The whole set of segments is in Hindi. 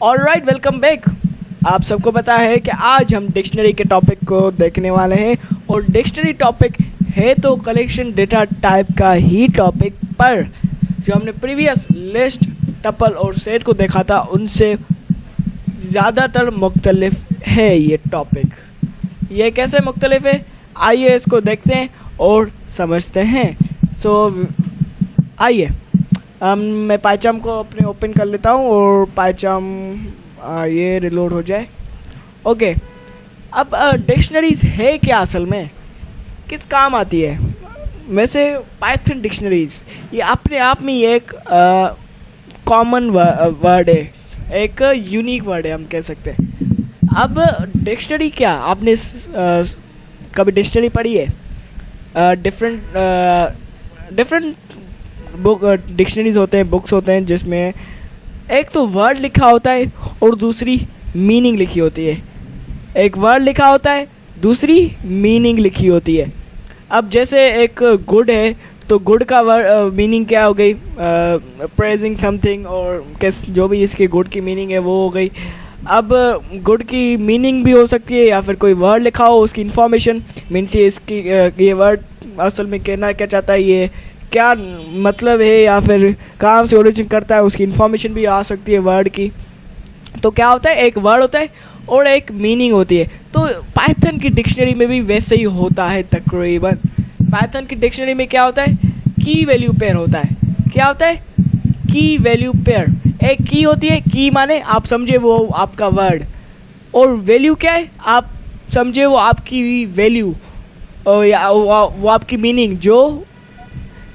Alright, welcome back. आप सबको पता है कि आज हम डिक्शनरी के टॉपिक को देखने वाले हैं और डिक्शनरी टॉपिक है तो कलेक्शन डेटा टाइप का ही टॉपिक, पर जो हमने प्रीवियस लिस्ट, टपल और सेट को देखा था उनसे ज़्यादातर मुख्तलिफ है ये टॉपिक। ये कैसे मुख्तलिफ है, आइए इसको देखते हैं और समझते हैं। आइए मैं पाइचाम को अपने ओपन कर लेता हूँ और पाइचाम ये रिलोड हो जाए। ओके, अब डिक्शनरीज है क्या, असल में किस काम आती है? वैसे पाइथन डिक्शनरीज ये अपने आप में एक कॉमन वर्ड है, एक यूनिक वर्ड है, हम कह सकते हैं। अब डिक्शनरी क्या, आपने कभी डिक्शनरी पढ़ी है? डिफरेंट बुक डिक्शनरीज होते हैं, बुक्स होते हैं जिसमें एक तो वर्ड लिखा होता है और दूसरी मीनिंग लिखी होती है। एक वर्ड लिखा होता है, दूसरी मीनिंग लिखी होती है। अब जैसे एक गुड है तो गुड का वर्ड मीनिंग क्या हो गई, प्रेजिंग समथिंग, और किस जो भी इसके गुड की मीनिंग है वो हो गई। अब गुड की मीनिंग भी हो सकती है या फिर कोई वर्ड लिखा हो उसकी इन्फॉर्मेशन मीन्स इसकी ये वर्ड असल में कहना क्या चाहता है, ये क्या मतलब है या फिर कहाँ से ओरिजिन करता है, उसकी इन्फॉर्मेशन भी आ सकती है वर्ड की। तो क्या होता है, एक वर्ड होता है और एक मीनिंग होती है। तो पाइथन की डिक्शनरी में भी वैसे ही होता है तकरीबन। पाइथन की डिक्शनरी में क्या होता है, की वैल्यू पेयर होता है। क्या होता है, की वैल्यू पेयर। एक की होती है, की माने आप समझे वो आपका वर्ड, और वैल्यू क्या है, आप समझे वो आपकी वैल्यू या वो आपकी मीनिंग, जो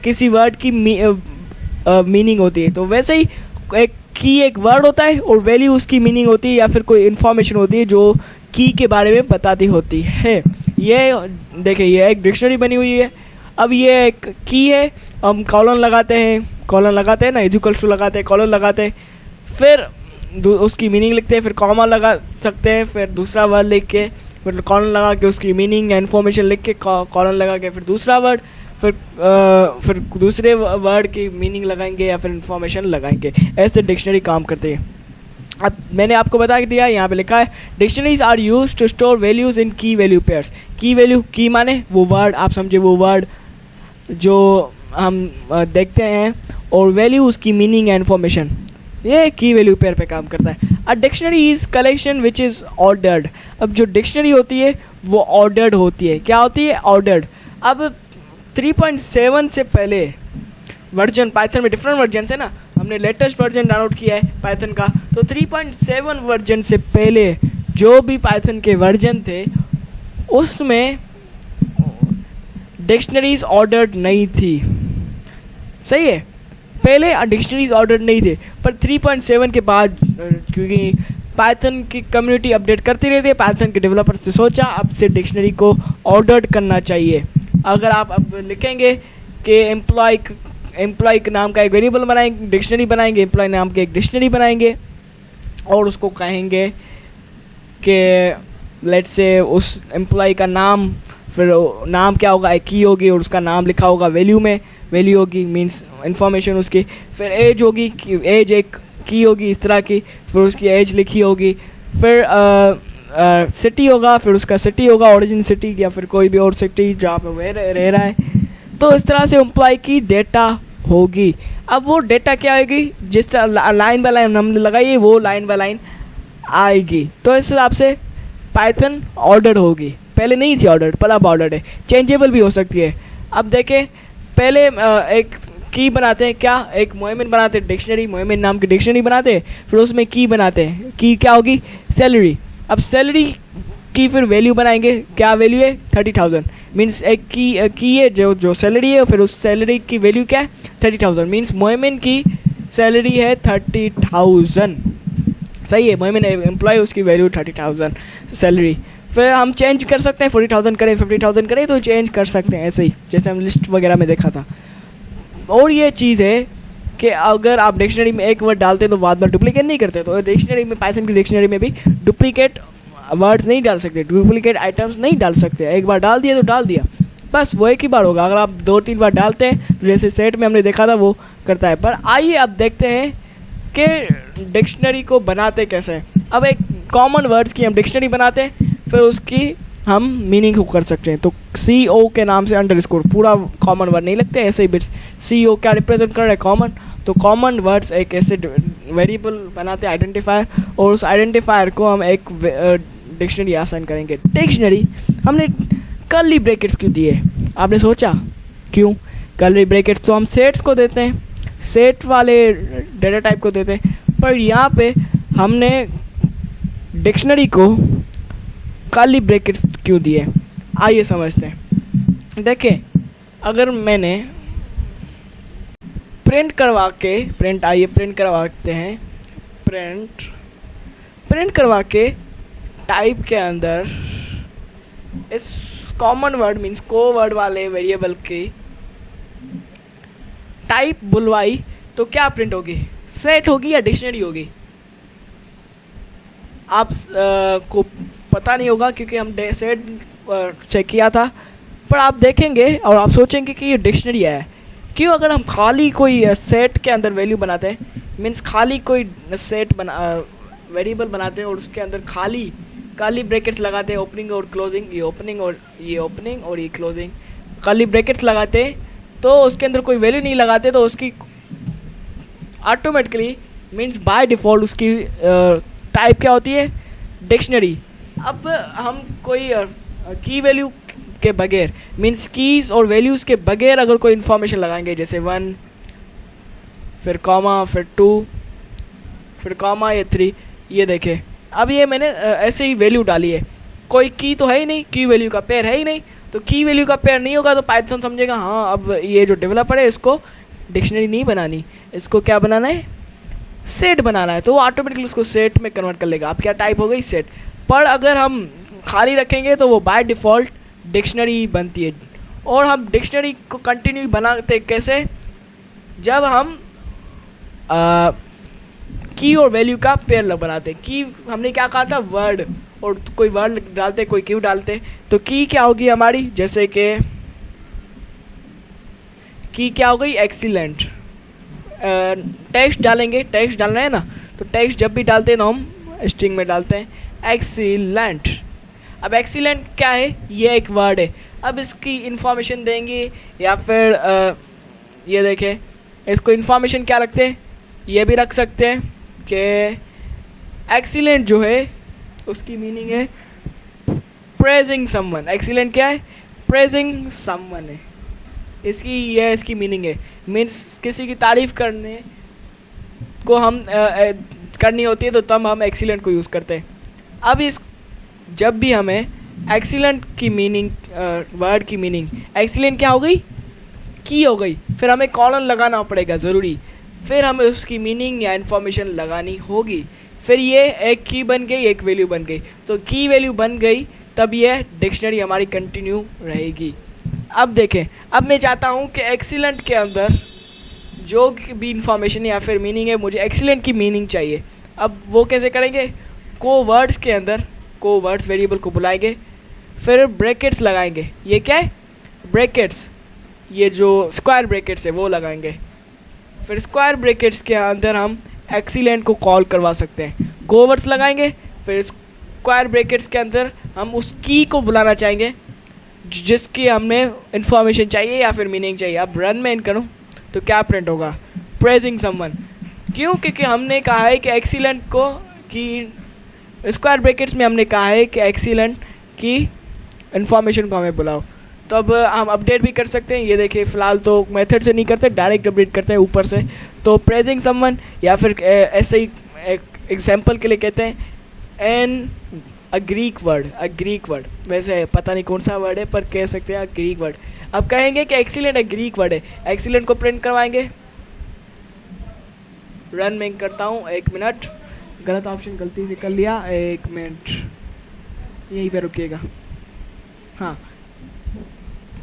किसी वर्ड की मीनिंग होती है। तो वैसे ही एक की एक वर्ड होता है और वैल्यू उसकी मीनिंग होती है या फिर कोई इन्फॉर्मेशन होती है जो की के बारे में बताती होती है। ये देखिए, ये एक डिक्शनरी बनी हुई है। अब ये एक की है, हम कॉलन लगाते हैं ना, इक्वल्स टू लगाते हैं, कॉलन लगाते हैं, फिर उसकी मीनिंग लिखते हैं, फिर कॉमा लगा सकते हैं, फिर दूसरा वर्ड लिख के, फिर कॉलन लगा के उसकी मीनिंग या इन्फॉर्मेशन लिख के कॉलन लगा के फिर दूसरा वर्ड, फिर दूसरे वर्ड की मीनिंग लगाएंगे या फिर इन्फॉर्मेशन लगाएंगे। ऐसे डिक्शनरी काम करती है। अब मैंने आपको बता दिया, यहाँ पे लिखा है dictionaries are used to store values in key value pairs. की वैल्यू, की माने वो वर्ड, आप समझे वो वर्ड जो हम देखते हैं, और वैल्यू उसकी मीनिंग एंड इन्फॉर्मेशन, ये की वैल्यू पेयर पे काम करता है। A dictionary is collection which is ordered. अब जो डिक्शनरी होती है वो ऑर्डर्ड होती है। क्या होती है, ऑर्डर्ड। अब 3.7 से पहले वर्जन, पाइथन में डिफरेंट वर्जन है ना, हमने लेटेस्ट वर्जन डाउनलोड किया है पाइथन का, तो 3.7 वर्जन से पहले जो भी पाइथन के वर्जन थे उसमें डिक्शनरीज ऑर्डर्ड नहीं थी। सही है, पहले डिक्शनरीज ऑर्डर्ड नहीं थे, पर 3.7 के बाद क्योंकि पाइथन की कम्युनिटी अपडेट करती रहती है, पाइथन के डेवलपर्स ने सोचा अब से डिक्शनरी को ऑर्डर्ड करना चाहिए। अगर आप अब लिखेंगे कि एम्प्लॉय के नाम का एक वेरिएबल बनाएंगे, डिक्शनरी बनाएंगे, एम्प्लॉय नाम के एक डिक्शनरी बनाएंगे और उसको कहेंगे कि लेट्स से उस एम्प्लॉय का नाम, फिर नाम क्या होगा, एक की होगी और उसका नाम लिखा होगा वैल्यू में, वैल्यू होगी मींस इन्फॉर्मेशन उसकी, फिर एज होगी, एज एक की होगी इस तरह की, फिर उसकी एज लिखी होगी, फिर सिटी होगा, फिर उसका सिटी होगा ओरिजिन सिटी या फिर कोई भी और सिटी जहाँ पे वह रह रहा है। तो इस तरह से एम्प्लॉय की डेटा होगी। अब वो डेटा क्या आएगी, जिस तरह लाइन बाय लाइन हमने लगाई है वो लाइन बाय लाइन आएगी। तो इस हिसाब से पाइथन ऑर्डर्ड होगी। पहले नहीं थी ऑर्डर्ड, पर अब ऑर्डर्ड है, चेंजेबल भी हो सकती है। अब देखें, पहले एक की बनाते हैं, क्या एक मोमेंट बनाते हैं, डिक्शनरी मोमेंट नाम की डिक्शनरी बनाते हैं, फिर उसमें की बनाते हैं। की क्या होगी, सैलरी। अब सैलरी की फिर वैल्यू बनाएंगे, क्या वैल्यू है, 30,000 मीन्स एक की है जो सैलरी है, फिर उस सैलरी की वैल्यू क्या है, 30,000 मीन्स मोमेंट की सैलरी है 30,000। सही है, मोमेंट एम्प्लॉय उसकी वैल्यू 30,000 सैलरी। फिर हम चेंज कर सकते हैं, 40,000 करें, 50,000 करें, तो चेंज कर सकते हैं ऐसे ही, जैसे हम लिस्ट वगैरह में देखा था। और ये चीज़ है कि अगर आप डिक्शनरी में एक वर्ड डालते तो बाद में डुप्लीकेट नहीं करते, तो डिक्शनरी में, पाइथन की डिक्शनरी में भी डुप्लीकेट वर्ड्स नहीं डाल सकते, डुप्लीकेट आइटम्स नहीं डाल सकते। एक बार डाल दिया तो डाल दिया, बस वो एक ही बार होगा। अगर आप 2-3 बार डालते हैं तो जैसे सेट में हमने देखा था वो करता है। पर आइए अब देखते हैं के डिक्शनरी को बनाते कैसे हैं। अब एक कॉमन वर्ड्स की हम डिक्शनरी बनाते हैं, फिर उसकी हम मीनिंग को कर सकते हैं। तो CO के नाम से अंडरस्कोर पूरा कॉमन वर्ड नहीं लगते, ऐसे ही बिट्स। CO क्या रिप्रेजेंट कर रहा है? कॉमन। तो कॉमन वर्ड्स एक ऐसे वेरिएबल बनाते हैं आइडेंटिफायर, और उस आइडेंटिफायर को हम एक डिक्शनरी असाइन करेंगे। डिक्शनरी हमने कर्ली ब्रैकेट्स क्यों दिए? आपने सोचा क्यों? कर्ली ब्रैकेट्स तो हम सेट्स को देते हैं, सेट वाले डेटा टाइप को देते हैं, पर यहाँ पे हमने डिक्शनरी को कर्ली ब्रैकेट्स क्यों दिए? आइए समझते हैं। देखिए, अगर मैंने प्रिंट करवाते हैं, प्रिंट करवा के टाइप के अंदर इस कॉमन वर्ड मीन्स कोवर्ड वाले वेरिएबल की टाइप बुलवाई, तो क्या प्रिंट होगी? सेट होगी या डिक्शनरी होगी? आप को पता नहीं होगा क्योंकि हम सेट चेक किया था, पर आप देखेंगे और आप सोचेंगे कि ये डिक्शनरी है। क्यों? अगर हम खाली कोई सेट के अंदर वैल्यू बनाते हैं, मीन्स खाली कोई सेट वेरिएबल बनाते हैं और उसके अंदर खाली कर्ली ब्रैकेट्स लगाते हैं, ओपनिंग और क्लोजिंग, ये ओपनिंग और ये क्लोजिंग, कर्ली ब्रैकेट्स लगाते हैं, तो उसके अंदर कोई वैल्यू नहीं लगाते, तो उसकी ऑटोमेटिकली मीन्स बाय डिफ़ॉल्ट उसकी टाइप क्या होती है? डिक्शनरी। अब हम कोई की वैल्यू के बगैर मीन्स कीज़ और वैल्यूज़ के बगैर अगर कोई इन्फॉर्मेशन लगाएंगे, जैसे 1 फिर कॉमा फिर 2 फिर कॉमा ये 3, ये देखें अब ये मैंने ऐसे ही वैल्यू डाली है, कोई की तो है ही नहीं, की वैल्यू का पेयर है ही नहीं, तो की वैल्यू का पेयर नहीं होगा तो पाइथन समझेगा हाँ अब ये जो डेवलपर है इसको डिक्शनरी नहीं बनानी, इसको क्या बनाना है? सेट बनाना है, तो वो ऑटोमेटिकली उसको सेट में कन्वर्ट कर लेगा। अब क्या टाइप हो गई? सेट। पर अगर हम खाली रखेंगे तो वो बाय डिफ़ॉल्ट डिक्शनरी बनती है। और हम डिक्शनरी को कंटिन्यू बनाते कैसे? जब हम की और वैल्यू का पेयर बनाते। की हमने क्या कहा था? वर्ड, और कोई वर्ड डालते कोई क्यू डालते, तो की क्या होगी हमारी? जैसे कि की क्या हो गई? एक्सीलेंट। टेक्स्ट डालेंगे, टेक्स्ट डालना है ना, तो टेक्स्ट जब भी डालते हैं तो हम स्ट्रिंग में डालते हैं एक्सीलेंट। अब एक्सीलेंट क्या है? ये एक वर्ड है। अब इसकी इंफॉर्मेशन देंगे या फिर ये देखें, इसको इंफॉर्मेशन क्या रखते हैं? ये भी रख सकते हैं कि एक्सीलेंट जो है उसकी मीनिंग है प्रेजिंग समवन। एक्सीलेंट क्या है? प्रेजिंग समवन है, इसकी मीनिंग है, मीन्स किसी की तारीफ़ करने को हम करनी होती है तो तब हम एक्सीलेंट को यूज़ करते हैं। अब इस जब भी हमें एक्सीलेंट की मीनिंग वर्ड की मीनिंग एक्सीलेंट क्या हो गई? की हो गई, फिर हमें कॉलन लगाना पड़ेगा ज़रूरी, फिर हमें उसकी मीनिंग या इन्फॉर्मेशन लगानी होगी, फिर ये एक की बन गई, एक वैल्यू बन गई, तो की वैल्यू बन गई तब ये डिक्शनरी हमारी कंटिन्यू रहेगी। अब देखें, अब मैं चाहता हूँ कि एक्सीलेंट के अंदर जो भी इंफॉर्मेशन या फिर मीनिंग है, मुझे एक्सीलेंट की मीनिंग चाहिए। अब वो कैसे करेंगे? कोवर्ड्स के अंदर कोवर्ड्स वेरिएबल को बुलाएंगे, फिर ब्रैकेट्स लगाएंगे। ये क्या है? ब्रैकेट्स, ये जो स्क्वायर ब्रैकेट्स है वो लगाएंगे, फिर स्क्वायर ब्रैकेट्स के अंदर हम एक्सीलेंट को कॉल करवा सकते हैं। कोवर्ड्स लगाएंगे, फिर स्क्वायर ब्रैकेट्स के अंदर हम उस की को बुलाना चाहेंगे जिसकी हमें इंफॉर्मेशन चाहिए या फिर मीनिंग चाहिए। अब रन में इन करूँ तो क्या प्रिंट होगा? Praising someone. क्यों? क्योंकि हमने कहा है कि एक्सीलेंट को की स्क्वायर ब्रैकेट्स में हमने कहा है कि एक्सीलेंट की इंफॉर्मेशन को हमें बुलाओ। तो अब हम अपडेट भी कर सकते हैं। ये देखिए, फ़िलहाल तो मेथड से नहीं करते, डायरेक्ट अपडेट करते हैं ऊपर से। तो प्रेजिंग समवन या फिर ऐसे ही एक एग्जाम्पल के लिए कहते हैं एन अ ग्रीक वर्ड, वैसे पता नहीं कौन सा वर्ड है पर कह सकते हैं ग्रीक वर्ड। अब कहेंगे कि एक्सीलेंट एक ग्रीक वर्ड है, एक्सीलेंट को प्रिंट करवाएंगे। रन में करता हूँ, 1 मिनट, गलत ऑप्शन गलती से कर लिया, 1 मिनट यहीं पे रुकिएगा। हाँ,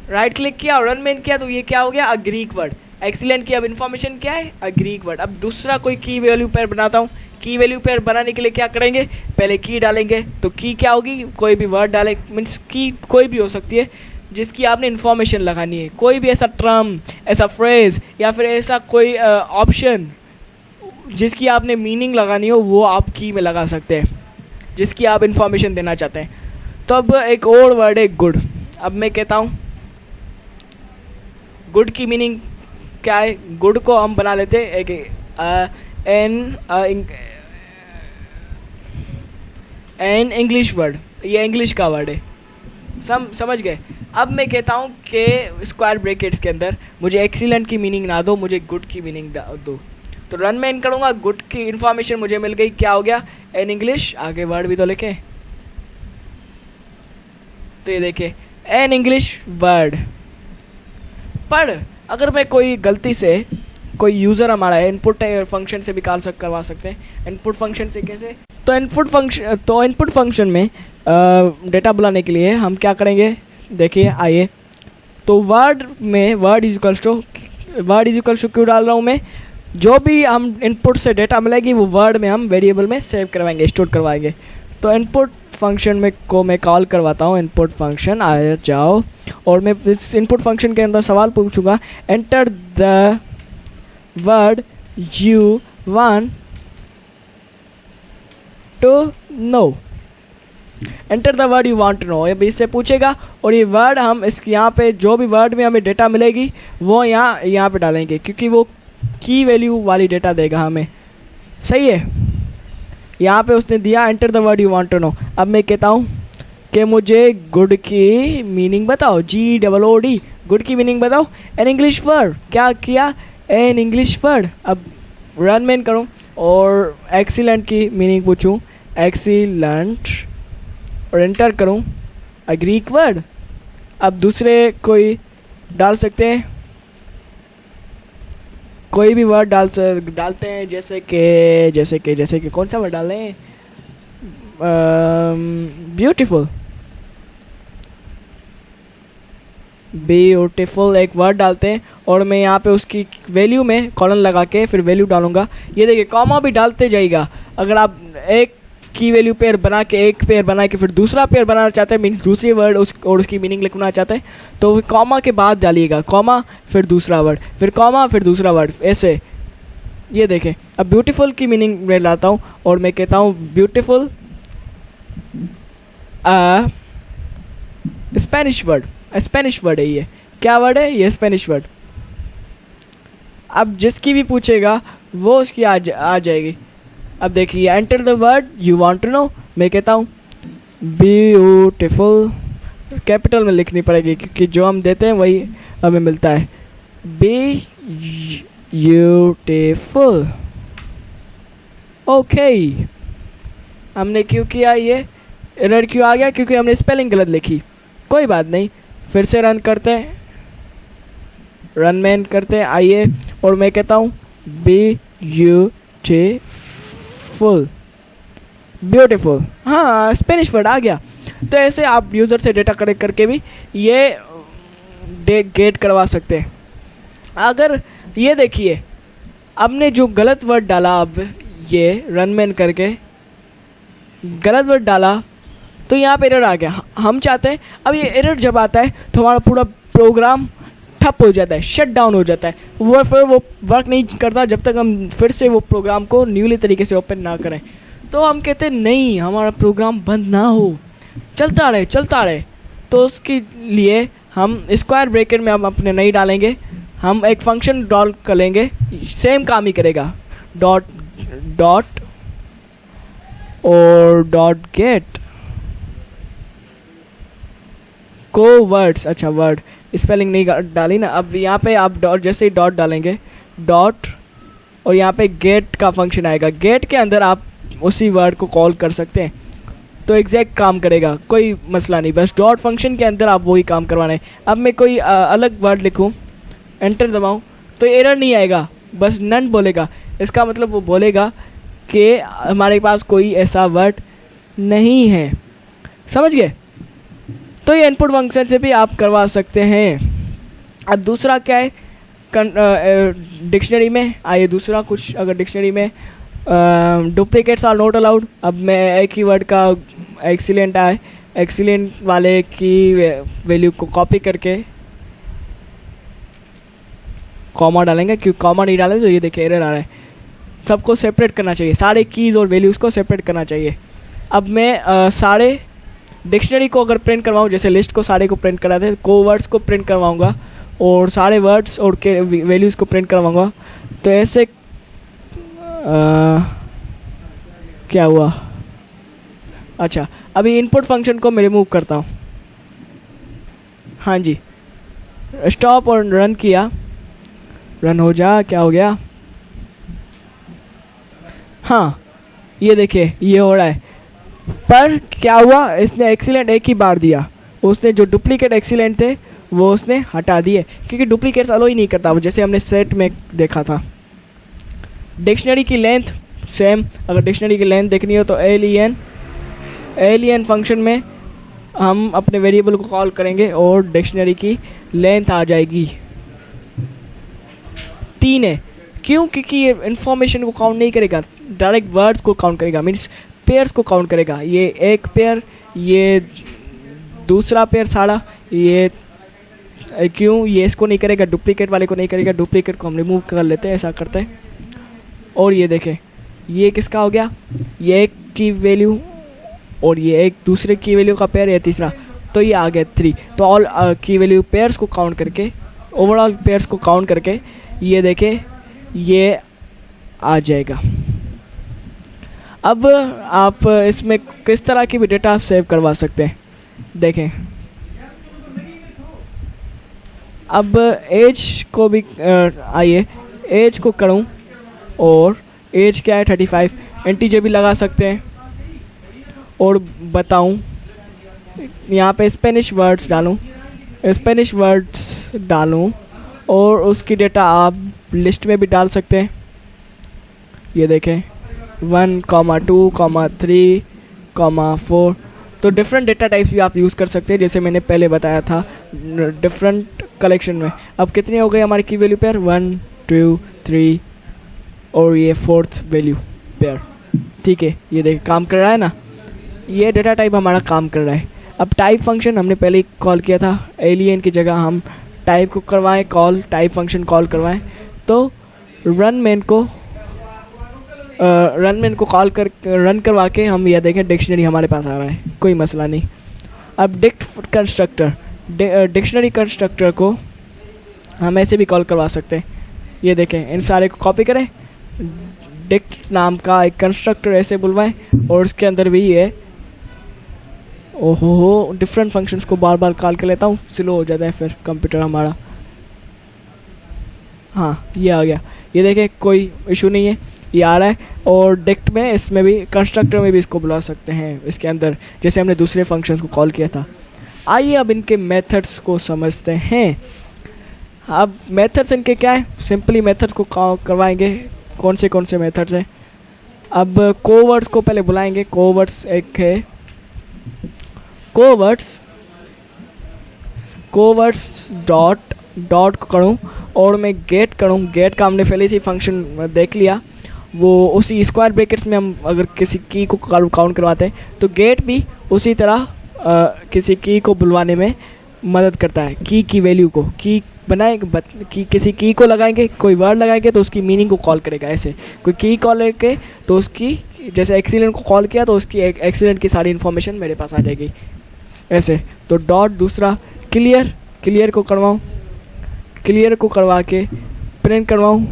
राइट क्लिक किया और रन में किया तो ये क्या हो गया? A Greek word. एक्सीलेंट की अब इन्फॉर्मेशन क्या है? A Greek word. अब दूसरा कोई की वैल्यू पेयर बनाता हूँ। की वैल्यू पेयर बनाने के लिए क्या करेंगे? पहले की डालेंगे, तो की क्या होगी? कोई भी वर्ड डाले, मीन्स की कोई भी हो सकती है जिसकी आपने इन्फॉर्मेशन लगानी है, कोई भी ऐसा टर्म, ऐसा फ्रेज या फिर ऐसा कोई ऑप्शन जिसकी आपने मीनिंग लगानी हो वो आप की में लगा सकते हैं, जिसकी आप इंफॉर्मेशन देना चाहते हैं। तो अब एक और वर्ड है गुड। अब मैं कहता हूँ गुड की मीनिंग क्या है। गुड को हम बना लेते हैं एन इंग्लिश वर्ड, ये इंग्लिश का वर्ड है, समझ गए। अब मैं कहता हूँ कि स्क्वायर ब्रैकेट्स के अंदर मुझे एक्सीलेंट की मीनिंग ना दो, मुझे गुड की मीनिंग दो। तो रन में इन करूँगा, गुड की इन्फॉर्मेशन मुझे मिल गई, क्या हो गया एन इंग्लिश, आगे वर्ड भी तो लिखे। तो ये देखिए एन इंग्लिश वर्ड। पर अगर मैं कोई गलती से कोई यूज़र हमारा इनपुट फंक्शन से भी करवा सकते हैं। इनपुट फंक्शन से कैसे? तो इनपुट फंक्शन में डेटा बुलाने के लिए हम क्या करेंगे, देखिए आइए। तो वर्ड में वर्ड इज इक्वल्स टू क्यों डाल रहा हूँ मैं, जो भी हम इनपुट से डेटा मिलेगी वो वर्ड में हम वेरिएबल में सेव करवाएंगे, स्टोर करवाएंगे। तो इनपुट फंक्शन में को मैं कॉल करवाता हूँ, इनपुट फंक्शन आ जाओ, और मैं इस इनपुट फंक्शन के अंदर सवाल पूछूंगा, enter the word you want to know, enter the word you want to know. ये इससे पूछेगा और ये वर्ड हम इस यहाँ पे जो भी वर्ड में हमें डेटा मिलेगी वो यहाँ पे डालेंगे, क्योंकि वो की वैल्यू वाली डेटा देगा हमें। सही है, यहाँ पे उसने दिया enter the word you want to know. अब मैं कहता हूँ कि मुझे गुड की मीनिंग बताओ, GOOD, गुड की मीनिंग बताओ। एन इंग्लिश वर्ड, क्या किया एन इंग्लिश वर्ड। अब रन में करूँ और एक्सीलेंट की मीनिंग पूछूँ, एक्सीलेंट, और एंटर करूँ अ ग्रीक वर्ड। अब दूसरे कोई डाल सकते हैं, कोई भी वर्ड डालते हैं, जैसे कि कौन सा वर्ड डालें, ब्यूटीफुल एक वर्ड डालते हैं, और मैं यहाँ पे उसकी वैल्यू में कॉलन लगा के फिर वैल्यू डालूंगा। ये देखिए कॉमा भी डालते जाइएगा। अगर आप एक की वैल्यू पेयर बना के, एक पेयर बना के फिर दूसरा पेयर बनाना चाहते हैं, मीन्स दूसरी वर्ड और उसकी मीनिंग लिखना चाहते हैं, तो कॉमा के बाद डालिएगा, कॉमा फिर दूसरा वर्ड, फिर कॉमा फिर दूसरा वर्ड, ऐसे। ये देखें, अब ब्यूटीफुल की मीनिंग मैं लाता हूँ और मैं कहता हूँ ब्यूटीफुल स्पेनिश वर्ड है ये। क्या वर्ड है ये? Spanish word. अब जिसकी भी पूछेगा वो उसकी आ जाएगी। अब देखिए enter the word you want to know, मैं कहता हूँ ब्यूटीफुल, कैपिटल में लिखनी पड़ेगी क्योंकि जो हम देते हैं वही हमें मिलता है, ब्यूटीफुल। ओके, हमने क्यों किया, ये एरर क्यों आ गया? क्योंकि हमने स्पेलिंग गलत लिखी। कोई बात नहीं, फिर से रन करते हैं, रन में करते हैं, आइए। और मैं कहता हूँ ब्यूटीफुल, हाँ स्पेनिश वर्ड आ गया। तो ऐसे आप यूज़र से डेटा कलेक्ट करके भी ये गेट करवा सकते हैं। अगर ये देखिए आपने जो गलत वर्ड डाला, अब ये रन में करके गलत वर्ड डाला तो यहाँ पे एरर आ गया। हम चाहते हैं, अब ये एरर जब आता है तो हमारा पूरा प्रोग्राम ठप हो जाता है, शट डाउन हो जाता है, फिर वो वर्क नहीं करता जब तक हम फिर से वो प्रोग्राम को न्यूली तरीके से ओपन ना करें। तो हम कहते हैं नहीं, हमारा प्रोग्राम बंद ना हो, चलता रहे। तो उसके लिए हम स्क्वायर ब्रैकेट में हम अपने नहीं डालेंगे, हम एक फंक्शन डॉल कर लेंगे, सेम काम ही करेगा, डॉट और डॉट गेट को वर्ड्स। अच्छा, वर्ड स्पेलिंग नहीं डाली ना। अब यहाँ पे आप डॉट, जैसे ही डॉट डालेंगे, डॉट, और यहाँ पे गेट का फंक्शन आएगा। गेट के अंदर आप उसी वर्ड को कॉल कर सकते हैं, तो एग्जैक्ट काम करेगा, कोई मसला नहीं। बस डॉट फंक्शन के अंदर आप वही काम करवाना है। अब मैं कोई अलग वर्ड लिखूँ, एंटर दबाऊँ, तो एरर नहीं आएगा, बस नन बोलेगा। इसका मतलब वो बोलेगा कि हमारे पास कोई ऐसा वर्ड नहीं है। समझ गए? तो ये इनपुट फंक्शन से भी आप करवा सकते हैं। अब दूसरा क्या है, डिक्शनरी में आइए। दूसरा कुछ अगर डिक्शनरी में डुप्लीकेट्स आर नॉट अलाउड। अब मैं एक ही वर्ड का एक्सीलेंट आए, एक्सीलेंट वाले की वैल्यू को कॉपी करके कॉमा डालेंगे, क्योंकि कॉमा नहीं डालें तो ये देखिए एरर आ रहा है। सबको सेपरेट करना चाहिए, सारे कीज़ और वैल्यूज़ को सेपरेट करना चाहिए। अब मैं सारे डिक्शनरी को अगर प्रिंट करवाऊँ, जैसे लिस्ट को सारे को प्रिंट कराते हैं, कोवर्ड्स को प्रिंट करवाऊँगा और सारे वर्ड्स और के वैल्यूज़ को प्रिंट करवाऊँगा, तो ऐसे क्या हुआ? अच्छा, अभी इनपुट फंक्शन को मैं रिमूव करता हूँ। हाँ जी, स्टॉप और रन किया, रन हो जा, क्या हो गया? हाँ, ये देखिए ये हो रहा है, पर क्या हुआ, इसने एक्सीलेंट एक ही बार दिया, उसने जो डुप्लीकेट एक्सीलेंट थे वो उसने हटा दिए, क्योंकि डुप्लीकेट्स अलो ही नहीं करता, जैसे हमने सेट में देखा था। डिक्शनरी की लेंथ सेम, अगर डिक्शनरी की लेंथ देखनी हो तो एलियन फंक्शन में हम अपने वेरिएबल को कॉल करेंगे और डिक्शनरी की लेंथ आ जाएगी 3 है। क्यों? क्योंकि ये इन्फॉर्मेशन को काउंट नहीं करेगा, डायरेक्ट वर्ड्स को काउंट करेगा, मीन्स पेयर्स को काउंट करेगा। ये एक पेयर, ये दूसरा पेयर सारा, ये क्यों ये इसको नहीं करेगा, डुप्लीकेट वाले को नहीं करेगा, डुप्लीकेट को हम रिमूव कर लेते हैं, ऐसा करते हैं। और ये देखें, ये किसका हो गया, ये एक की वैल्यू और ये एक दूसरे की वैल्यू का पेयर, ये तीसरा, तो ये आ गया 3। तो ऑल की वैल्यू पेयर्स को काउंट करके, ओवरऑल पेयर्स को काउंट करके ये देखें ये आ जाएगा। अब आप इसमें किस तरह की भी डेटा सेव करवा सकते हैं, देखें। अब एज को भी आइए एज को करूं, और एज क्या है 35, इंटीजर भी लगा सकते हैं। और बताऊं, यहाँ पे स्पेनिश वर्ड्स डालूं और उसकी डेटा आप लिस्ट में भी डाल सकते हैं। ये देखें 1, 2, 3, 4, तो डिफरेंट डेटा टाइप्स भी आप यूज़ कर सकते हैं, जैसे मैंने पहले बताया था डिफरेंट कलेक्शन में। अब कितने हो गए हमारे की वैल्यू पेयर, 1, 2, 3 और ये 4th वैल्यू पेयर। ठीक है, ये देखिए काम कर रहा है ना, ये डेटा टाइप हमारा काम कर रहा है। अब टाइप फंक्शन हमने पहले ही कॉल किया था, एलियन की जगह हम टाइप को करवाएं कॉल, टाइप फंक्शन कॉल करवाएं, तो रन को कॉल कर रन करवा के हम यह देखें डिक्शनरी हमारे पास आ रहा है, कोई मसला नहीं। अब डिक्शनरी कंस्ट्रक्टर को हम ऐसे भी कॉल करवा सकते हैं। ये देखें, इन सारे को कॉपी करें, डिक्ट नाम का एक कंस्ट्रक्टर ऐसे बुलवाएं और उसके अंदर भी ये ओहो डिफरेंट फंक्शंस को बार बार कॉल कर लेता हूँ, स्लो हो जाता है फिर कंप्यूटर हमारा। हाँ, ये आ गया, ये देखें कोई इशू नहीं है, ये आ रहा है। और डिक्ट में, इसमें भी कंस्ट्रक्टर में भी इसको बुला सकते हैं इसके अंदर, जैसे हमने दूसरे फंक्शंस को कॉल किया था। आइए अब इनके मेथड्स को समझते हैं। अब मेथड्स इनके क्या है, सिंपली मेथड्स को करवाएंगे। कौन से मेथड्स हैं? अब कोवर्ड्स को पहले बुलाएंगे। कोवर्ड्स एक है, कोवर्ड्स डॉट करूँ और मैं गेट करूँ। गेट का हमने पहले से ही फंक्शन देख लिया, वो उसी स्क्वायर ब्रैकेट्स में हम अगर किसी की को काउंट करवाते हैं तो गेट भी उसी तरह किसी की को बुलवाने में मदद करता है। की वैल्यू को की बनाएंगे, किसी की को लगाएंगे, कोई वर्ड लगाएंगे तो उसकी मीनिंग को कॉल करेगा। ऐसे कोई की कॉल करके तो उसकी, जैसे एक्सीलेंट को कॉल किया तो उसकी एक्सीलेंट की सारी इन्फॉर्मेशन मेरे पास आ जाएगी ऐसे। तो डॉट, दूसरा क्लियर को करवाऊँ, क्लियर को करवा के प्रिंट करवाऊँ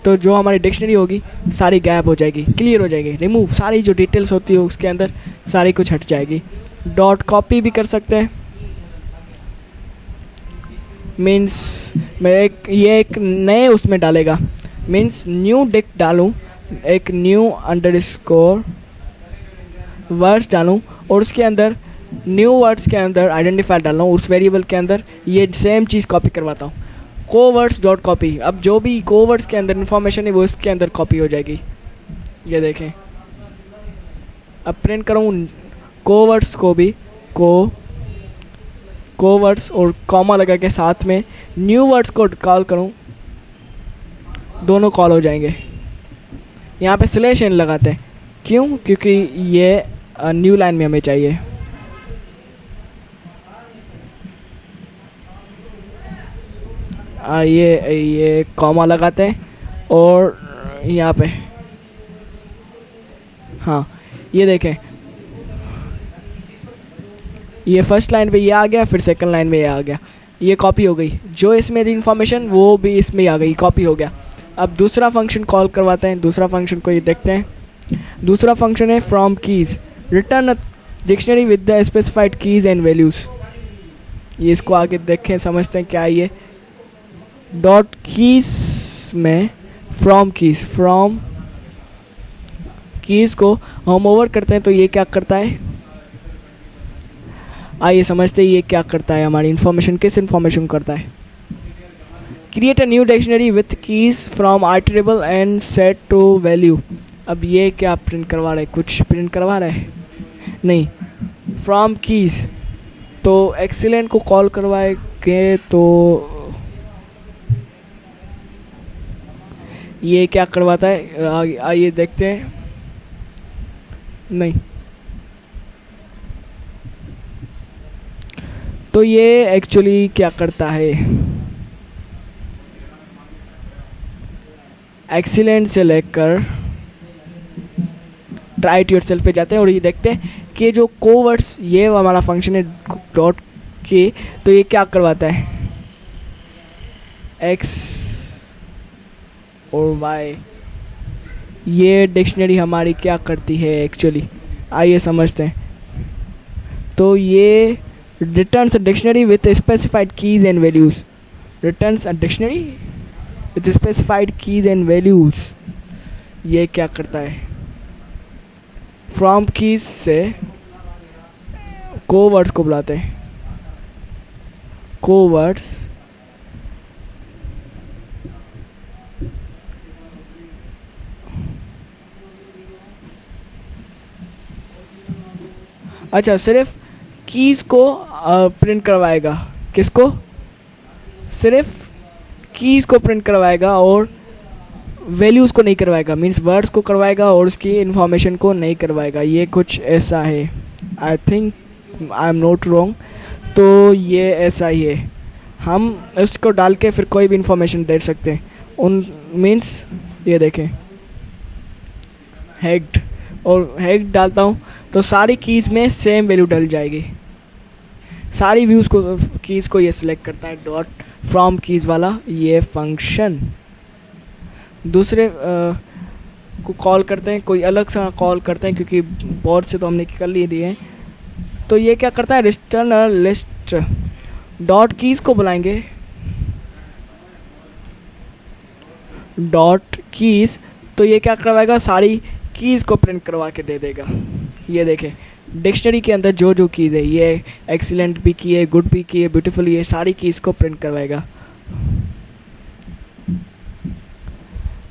तो जो हमारी डिक्शनरी होगी सारी गैप हो जाएगी, क्लियर हो जाएगी, रिमूव, सारी जो डिटेल्स होती है उसके अंदर सारी कुछ हट जाएगी। डॉट कॉपी भी कर सकते हैं, मीन्स मैं एक नए उसमें डालेगा, मीन्स न्यू डिक डालूँ, एक न्यू अंडरस्कोर वर्ड्स डालूँ और उसके अंदर न्यू वर्ड्स के अंदर आइडेंटिफायर डालना हूँ उस वेरिएबल के अंदर। ये सेम चीज़ कॉपी करवाता हूँ, कोवर्ड्स डॉट कॉपी। अब जो भी कोवर्ड्स के अंदर इन्फॉर्मेशन है वो इसके अंदर कॉपी हो जाएगी। ये देखें, अब प्रिंट करूँ कोवर्ड्स को भी, कोवर्ड्स और कॉमा लगा के साथ में न्यू वर्ड्स को कॉल करूँ, दोनों कॉल हो जाएंगे। यहाँ पे स्लैश एन लगाते हैं, क्यों? क्योंकि ये न्यू लाइन में हमें चाहिए। ये कॉमा लगाते हैं और यहाँ पे, हाँ ये देखें, ये फर्स्ट लाइन पे ये आ गया, फिर सेकंड लाइन में ये आ गया, ये कॉपी हो गई। जो इसमें थी इन्फॉर्मेशन वो भी इसमें ही आ गई, कॉपी हो गया। अब दूसरा फंक्शन कॉल करवाते हैं। दूसरा फंक्शन को ये देखते हैं। दूसरा फंक्शन है from keys, return a dictionary with the specified keys and values. ये इसको आगे देखें, समझते हैं क्या है ये। डॉट कीज़ में फ्रॉम कीज़ को हम ओवर करते हैं तो ये क्या करता है, आइए समझते हैं ये क्या करता है। हमारी इन्फॉर्मेशन किस इन्फॉर्मेशन करता है। Create a new dictionary with keys from iterable and set to value. अब ये क्या प्रिंट करवा रहा है, कुछ प्रिंट करवा रहा है नहीं, फ्रॉम कीज़ तो एक्सीलेंट को कॉल करवाएंगे तो ये क्या करवाता है, आइए देखते हैं। नहीं, तो ये एक्चुअली क्या करता है, एक्सीलेंट से लेकर ट्राई इट योरसेल्फ पे जाते हैं और ये देखते हैं कि जो कोवर्ड्स, ये हमारा फंक्शन है डॉट के, तो ये क्या करवाता है, एक्स और वाई, ये डिक्शनरी हमारी क्या करती है एक्चुअली, आइए समझते हैं। तो ये returns a dictionary with specified keys and values, returns a dictionary with specified keys and values। ये क्या करता है, from keys से कोवर्ड्स को बुलाते हैं, कोवर्ड्स अच्छा सिर्फ कीज़ को प्रिंट करवाएगा, किसको, सिर्फ कीज़ को प्रिंट करवाएगा और वैल्यूज़ को नहीं करवाएगा, मींस वर्ड्स को करवाएगा और उसकी इन्फॉर्मेशन को नहीं करवाएगा। ये कुछ ऐसा है, I think I am not wrong, तो ये ऐसा ही है। हम इसको डाल के फिर कोई भी इन्फॉर्मेशन दे सकते हैं उन, मींस ये देखें हैग्ड, और हैग्ड डालता हूँ तो सारी कीज़ में सेम वैल्यू डल जाएगी, सारी व्यूज़ को कीज़ को ये सिलेक्ट करता है डॉट फ्रॉम कीज़ वाला ये फंक्शन। दूसरे को कॉल करते हैं, कोई अलग सा कॉल करते हैं क्योंकि बोर्ड से तो हमने कर लिए दिए। तो ये क्या करता है, रिटर्न लिस्ट डॉट कीज़ को बुलाएंगे, डॉट कीज़, तो ये क्या करवाएगा, सारी कीज़ को प्रिंट करवा के दे देगा। ये देखें डिक्शनरी के अंदर जो जो कीज़ है, ये एक्सीलेंट भी की है, गुड भी की है, ब्यूटीफुल, ये सारी कीज़ को प्रिंट करवाएगा।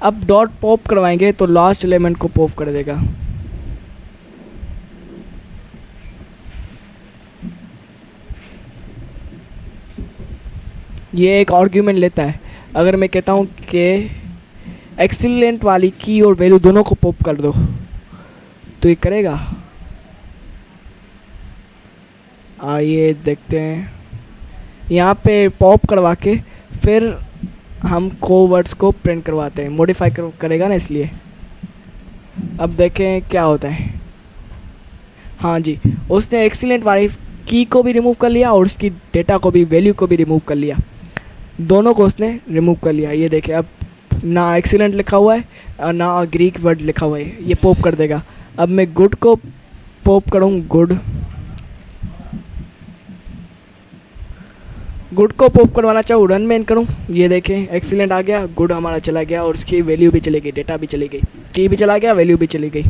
अब डॉट पॉप करवाएंगे तो लास्ट एलिमेंट को पॉप कर देगा। ये एक आर्ग्यूमेंट लेता है। अगर मैं कहता हूँ कि एक्सीलेंट वाली की और वैल्यू दोनों को पॉप कर दो तो ये करेगा। आइए देखते हैं, यहाँ पे पॉप करवा के फिर हम कोवर्ड्स को प्रिंट करवाते हैं, मॉडिफाई करेगा ना, इसलिए। अब देखें क्या होता है। हाँ जी, उसने एक्सीलेंट वाली की को भी रिमूव कर लिया और उसकी डेटा को भी, वैल्यू को भी रिमूव कर लिया, दोनों को उसने रिमूव कर लिया। ये देखें अब ना एक्सीलेंट लिखा हुआ है और ना ग्रीक वर्ड लिखा हुआ है, ये पॉप कर देगा। अब मैं गुड को पॉप करूँ, गुड को पॉप करवाना चाहूँ, रन में करूँ, ये देखें एक्सीलेंट आ गया, गुड हमारा चला गया और उसकी वैल्यू भी चली गई, डेटा भी चली गई, की भी चला गया, वैल्यू भी चली गई।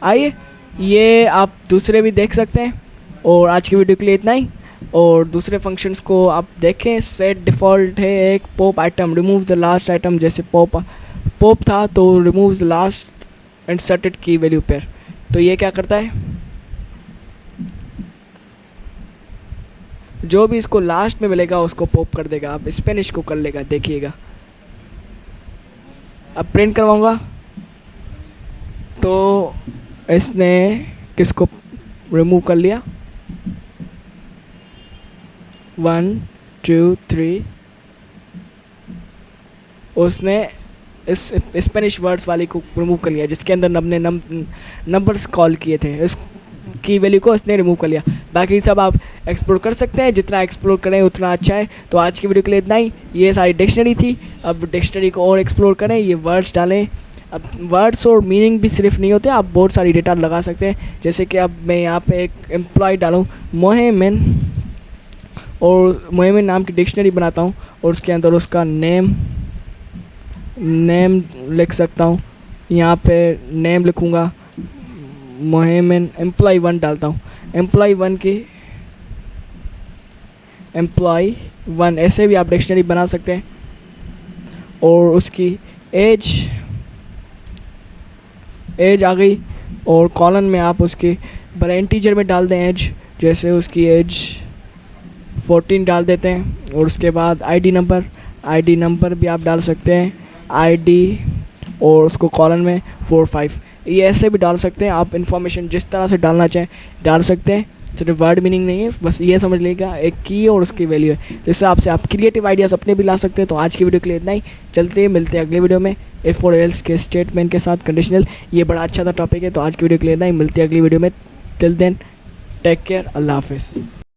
आइए ये आप दूसरे भी देख सकते हैं। और आज की वीडियो के लिए इतना ही। और दूसरे फंक्शंस को आप देखें, सेट डिफ़ॉल्ट है एक pop item, remove the last item, जैसे पॉप था तो रिमूव द लास्ट इंसर्टेड की वैल्यू पेयर। तो ये क्या करता है, जो भी इसको लास्ट में मिलेगा उसको पॉप कर देगा। अब स्पेनिश को कर लेगा, देखिएगा। अब प्रिंट करवाऊंगा तो इसने किसको रिमूव कर लिया, 1 2 3, उसने इस स्पेनिश वर्ड्स वाले को रिमूव कर लिया, जिसके अंदर हमने नंबर्स कॉल किए थे, इस की वैल्यू को इसने रिमूव कर लिया। बाकी सब आप एक्सप्लोर कर सकते हैं, जितना एक्सप्लोर करें उतना अच्छा है। तो आज की वीडियो के लिए इतना ही। ये सारी डिक्शनरी थी, अब डिक्शनरी को और एक्सप्लोर करें, ये वर्ड्स डालें। अब वर्ड्स और मीनिंग भी सिर्फ नहीं होते, आप बहुत सारी डेटा लगा सकते हैं। जैसे कि अब मैं यहाँ पे एक एम्प्लॉय डालूँ मोहमिन, और मोहमिन नाम की डिक्शनरी बनाता हूँ और उसके अंदर उसका नेम लिख सकता हूँ। यहाँ पे नेम लिखूँगा मोहमिन, एम्प्लॉय 1 डालता हूँ, एम्प्लॉय 1 ऐसे भी आप डिक्शनरी बना सकते हैं। और उसकी एज आ गई, और कॉलन में आप उसकी भले इंटीजर में डाल दें एज, जैसे उसकी एज 14 डाल देते हैं। और उसके बाद आईडी नंबर भी आप डाल सकते हैं, आईडी, और उसको कॉलन में 45, ये ऐसे भी डाल सकते हैं। आप इन्फॉर्मेशन जिस तरह से डालना चाहें डाल सकते हैं, सिर्फ वर्ड मीनिंग नहीं है, बस ये समझ लीजिएगा एक की और उसकी वैल्यू है, जिससे आपसे आप क्रिएटिव आइडियाज़ अपने भी ला सकते हैं। तो आज की वीडियो के लिए इतना ही, चलते हैं, मिलते हैं अगले वीडियो में इफ़ और एल्स के स्टेटमेंट के साथ कंडीशनल। ये बड़ा अच्छा था टॉपिक है। तो आज की वीडियो के लिए इतना ही, मिलते हैं अगली वीडियो में। टिल देन टेक केयर, अल्लाह हाफिज़।